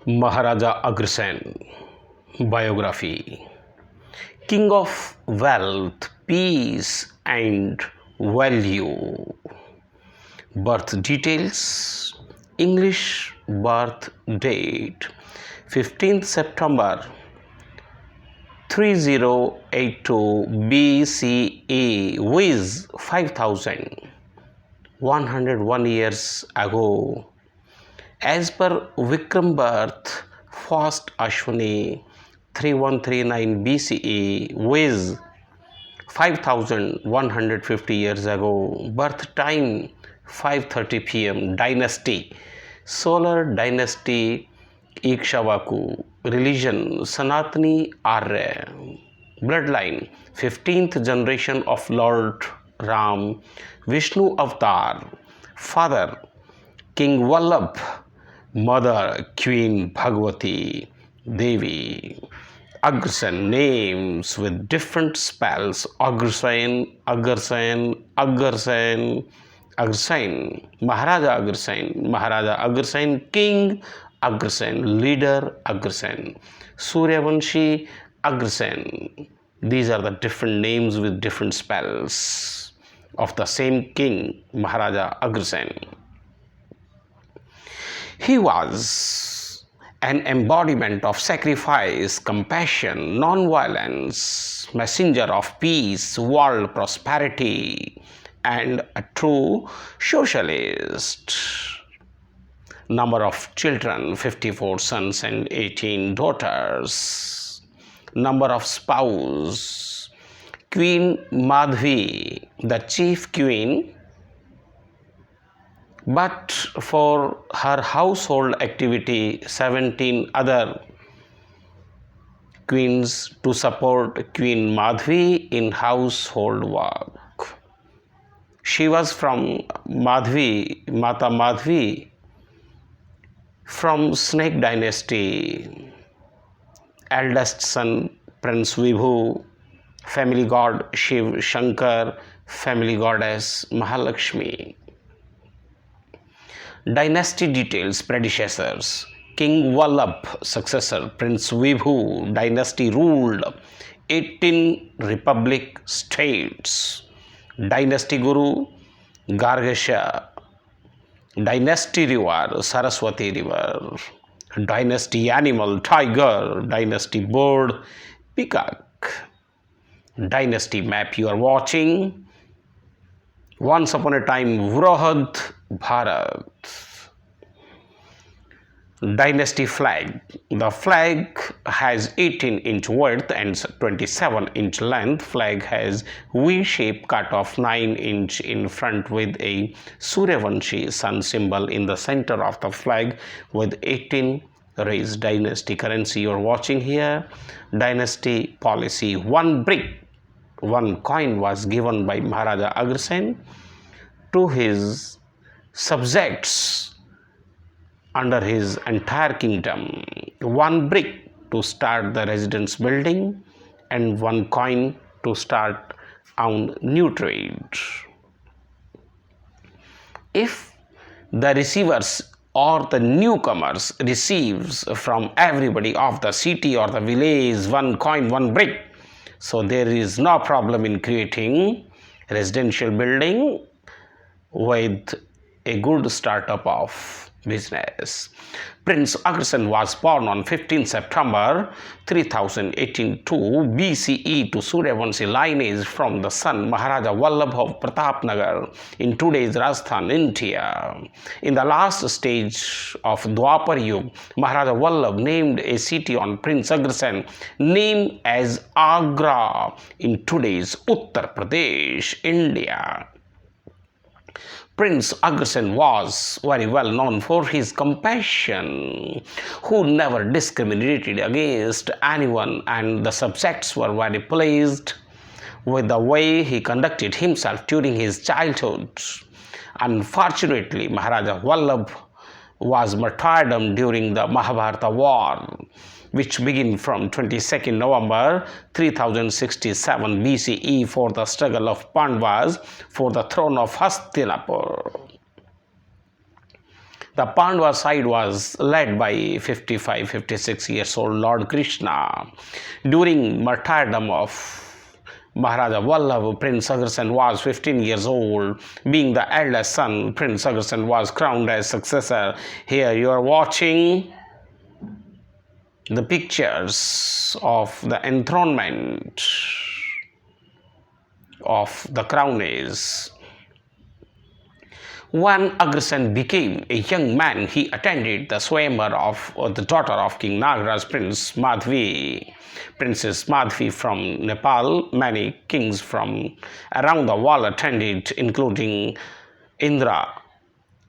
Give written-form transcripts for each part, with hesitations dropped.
Maharaja Agrsen biography. King of wealth, peace and value. Birth details. English birth date 15th September 3082 BCE, viz. 5101 years ago. As per Vikram birth, 1st Ashwini 3139 BCE, viz. 5150 years ago. Birth time 5:30 p.m. Dynasty Solar Dynasty Ikshvaku. Religion Sanatani Arya. Bloodline 15th generation of Lord Ram, Vishnu Avatar. Father King Vallabh. Mother Queen Bhagwati Devi. Agrsen names with different spells. Agrsen, Agrsen, Agrsen, Agrsen. Maharaja Agrsen, Maharaja Agrsen. King Agrsen, leader Agrsen. Suryavanshi Agrsen. These are the different names with different spells of the same king, Maharaja Agrsen. He was an embodiment of sacrifice, compassion, non-violence, messenger of peace, world prosperity, and a true socialist. Number of children 54 sons and 18 daughters. Number of spouse Queen Madhvi, the chief queen, but for her household activity 17 other queens to support Queen Madhvi in household work. She was from Madhvi, Mata Madhvi, from Snake dynasty. Eldest son Prince Vibhu, family god Shiv Shankar, family goddess Mahalakshmi. Dynasty details. Predecessors King Vallabh, successor Prince Vibhu. Dynasty ruled 18 republic states. Dynasty Guru Gargasha. Dynasty river Saraswati river. Dynasty animal tiger. Dynasty bird peacock. Dynasty map you are watching. Once upon a time Vrahad Bharat. Dynasty flag. The flag has 18-inch width and 27-inch length. Flag has V-shaped cut of 9-inch in front with a Suryavanshi sun symbol in the center of the flag with 18 raised. Dynasty currency you are watching here. Dynasty policy. One brick, one coin was given by Maharaja Agrsen to his subjects under his entire kingdom. One brick to start the residence building and one coin to start on new trade. If the receivers or the newcomers receives from everybody of the city or the village one coin, one brick, so there is no problem in creating residential building with a good startup of business. Prince Agrsen was born on 15 September 3082 BCE to Suryavanshi lineage from the son Maharaja Vallabh of Pratapnagar in today's Rajasthan, India. In the last stage of Dwapar Yuga, Maharaja Vallabh named a city on Prince Agrsen name as Agra in today's Uttar Pradesh, India. Prince Agrsen was very well known for his compassion, who never discriminated against anyone, and the subjects were very pleased with the way he conducted himself during his childhood. Unfortunately, Maharaja Vallabh was martyrdom during the Mahabharata war, which began from 22nd November 3067 BCE for the struggle of Pandavas for the throne of Hastinapur. The Pandava side was led by 55-56 years old Lord Krishna. During martyrdom of Maharaja Vallabh, Prince Agrsen was 15 years old. Being the eldest son, Prince Agrsen was crowned as successor. Here you are watching the pictures of the enthronement of the crownies. When Agrsen became a young man, he attended the Swayamvar of the daughter of King Nagaraj, Princess Madhvi from Nepal. Many kings from around the world attended, including Indra,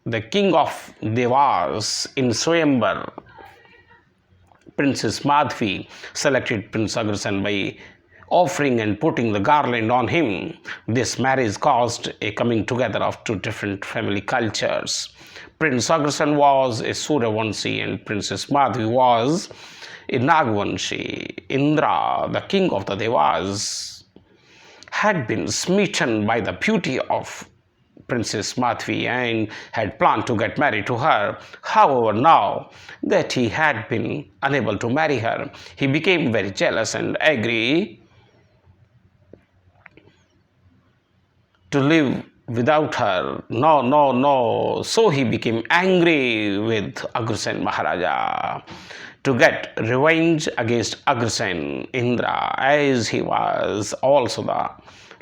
the king of Devas. In Swayamvar, Princess Madhvi selected Prince Agrsen by offering and putting the garland on him. This marriage caused a coming together of two different family cultures. Prince Agrsen was a Suryavanshi and Princess Madhvi was a Nagvanshi. Indra, the king of the Devas, had been smitten by the beauty of Princess Madhvi and had planned to get married to her. However, now that he had been unable to marry her, he became very jealous and angry to live without her. No. So he became angry with Agrsen Maharaja. To get revenge against Agrsen, Indra, as he was also the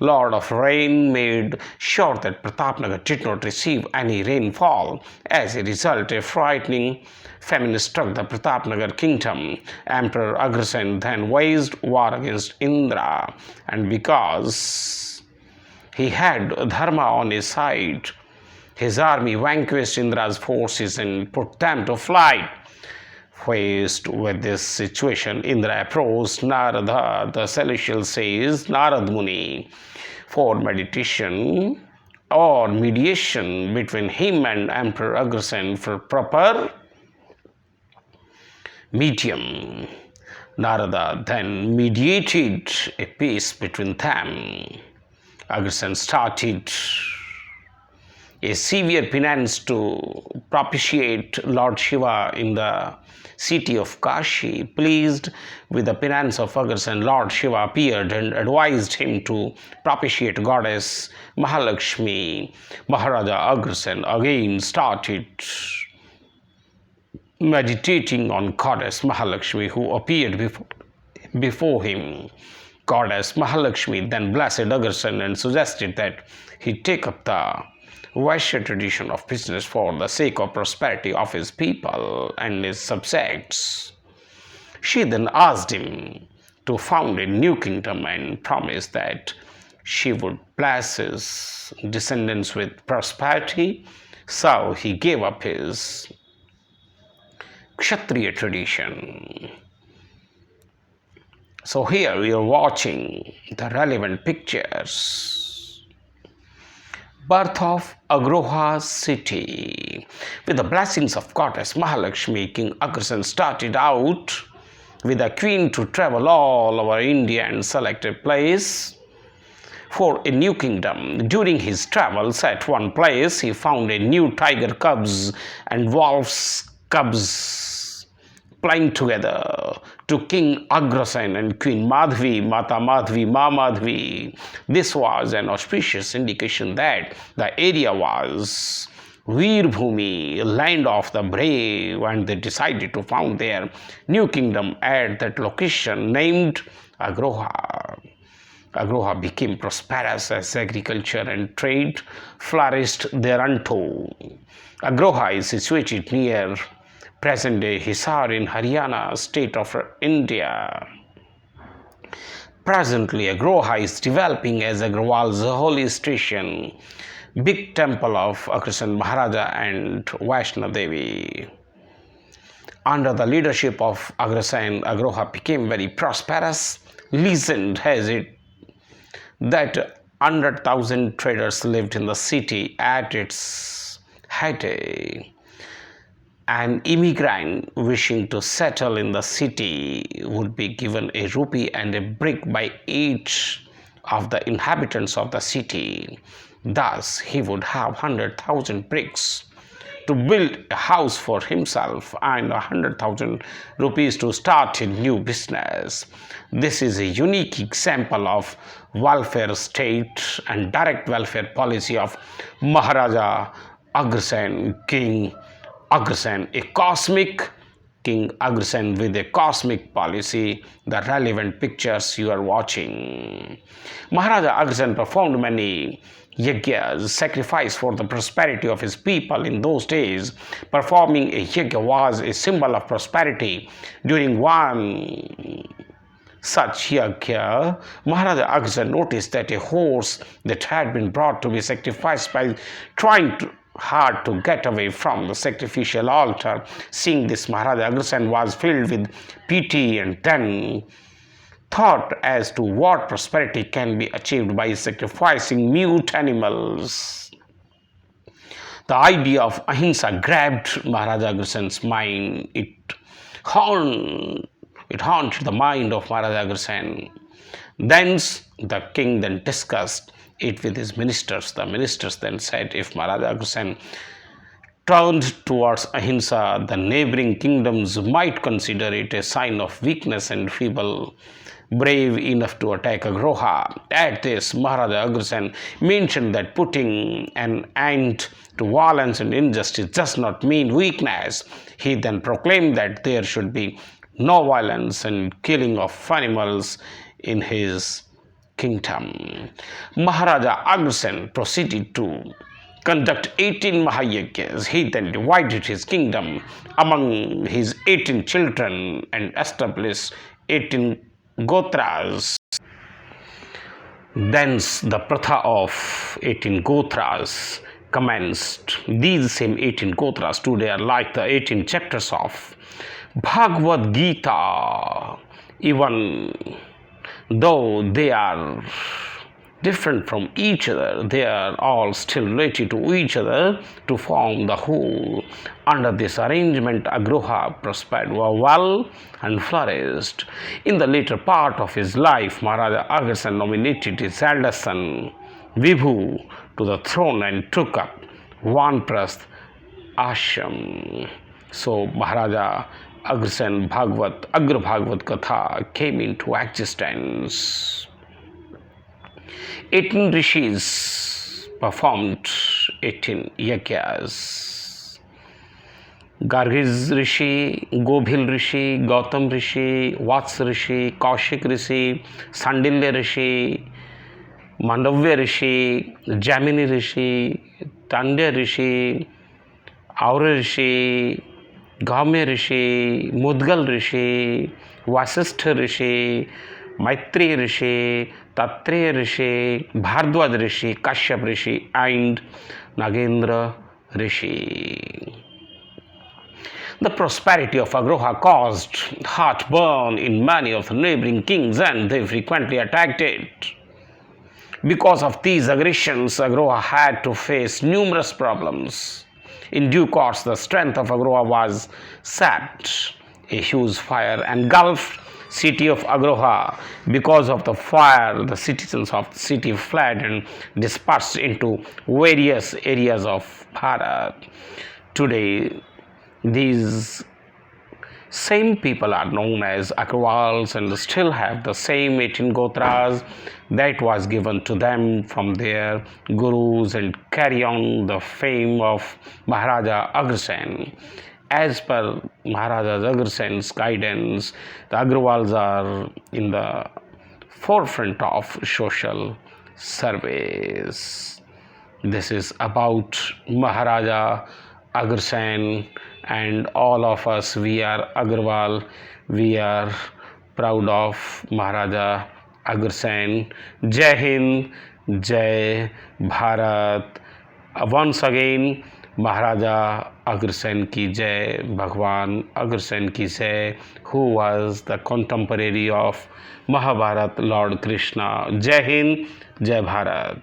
Lord of Rain, made sure that Pratapnagar did not receive any rainfall. As a result, a frightening famine struck the Pratapnagar kingdom. Emperor Agrsen then waged war against Indra, and because he had Dharma on his side, his army vanquished Indra's forces and put them to flight. Faced with this situation, Indra approached Narada, the celestial sage Narad Muni, for meditation or mediation between him and Emperor Agrsen for proper medium. Narada then mediated a peace between them. Agrsen started a severe penance to propitiate Lord Shiva in the city of Kashi. Pleased with the penance of Agrsen, Lord Shiva appeared and advised him to propitiate goddess Mahalakshmi. Maharaja Agrsen again started meditating on goddess Mahalakshmi, who appeared before him. Goddess Mahalakshmi then blessed Agrsen and suggested that he take up the Vaishya tradition of business for the sake of prosperity of his people and his subjects. She then asked him to found a new kingdom and promised that she would bless his descendants with prosperity. So he gave up his Kshatriya tradition. So here we are watching the relevant pictures. Birth of Agroha city. With the blessings of goddess Mahalakshmi, King Agrsen started out with a queen to travel all over India and select a place for a new kingdom. During his travels at one place, he found a new tiger cubs and wolf's cubs playing together. To King Agrsen and Queen Madhvi, Mata Madhvi, Ma Madhvi, this was an auspicious indication that the area was Veerbhumi, land of the brave, and they decided to found their new kingdom at that location named Agroha. Agroha became prosperous as agriculture and trade flourished thereunto. Agroha is situated near present-day Hisar in Haryana, state of India. Presently, Agroha is developing as Agrawal's holy station, big temple of Agrsen Maharaja and Vaishna Devi. Under the leadership of Agrsen, Agroha became very prosperous. Legend has it that 100,000 traders lived in the city at its heyday. An immigrant wishing to settle in the city would be given a rupee and a brick by each of the inhabitants of the city. Thus, he would have 100,000 bricks to build a house for himself and 100,000 rupees to start a new business. This is a unique example of welfare state and direct welfare policy of Maharaja Agrsen, King Agrsen, a cosmic King Agrsen with a cosmic policy, the relevant pictures you are watching. Maharaja Agrsen performed many yajnas, sacrifice for the prosperity of his people in those days. Performing a yajna was a symbol of prosperity. During one such yajna, Maharaja Agrsen noticed that a horse that had been brought to be sacrificed by trying hard to get away from the sacrificial altar. Seeing this, Maharaja Agrsen was filled with pity and then thought as to what prosperity can be achieved by sacrificing mute animals. The idea of ahimsa grabbed Maharaja Agrsen's mind. It haunted the mind of Maharaja Agrsen. Thence the king then discussed it with his ministers. The ministers then said, if Maharaja Agrsen turned towards ahimsa, the neighboring kingdoms might consider it a sign of weakness and feeble, brave enough to attack Agroha. At this, Maharaja Agrsen mentioned that putting an end to violence and injustice does not mean weakness. He then proclaimed that there should be no violence and killing of animals in his kingdom. Maharaja Agrsen proceeded to conduct 18 Mahayajnas. He then divided his kingdom among his 18 children and established 18 Gotras. Thence the pratha of 18 Gotras commenced. These same 18 Gotras today are like the 18 chapters of Bhagavad Gita. Even though they are different from each other, they are all still related to each other to form the whole. Under this arrangement, Agroha prospered well and flourished. In the later part of his life, Maharaja Agrsen nominated his eldest son, Vibhu, to the throne and took up Vanprasth ashram. So Maharaja Agrsen Agra Bhagavad Katha came into existence. 18 rishis performed 18 yajnas. Gargiz Rishi, Gobhil Rishi, Gautam Rishi, Vats Rishi, Kaushik Rishi, Sandilya Rishi, Mandavya Rishi, Jamini Rishi, Tandya Rishi, Aura Rishi, Gaume Rishi, Mudgal Rishi, Vasistha Rishi, Maitri Rishi, Tatreya Rishi, Bhardwaj Rishi, Kashyap Rishi, and Nagendra Rishi. The prosperity of Agroha caused heartburn in many of the neighboring kings, and they frequently attacked it. Because of these aggressions, Agroha had to face numerous problems. In due course, the strength of Agroha was sapped. A huge fire engulfed city of Agroha. Because of the fire, the citizens of the city fled and dispersed into various areas of Bharat. Today, these same people are known as Agrawals and still have the same 18 Gotras that was given to them from their gurus and carry on the fame of Maharaja Agrsen. As per Maharaja Agrsen's guidance, the Agrawals are in the forefront of social service. This is about Maharaja Agrsen, and all of us, we are Agrawal. We are proud of Maharaja Agrsen. Jai Hind, Jai Bharat. Once again, Maharaja Agrsen ki Jai, Bhagwan Agrsen ki Jai, who was the contemporary of Mahabharat Lord Krishna. Jai Hind, Jai Bharat.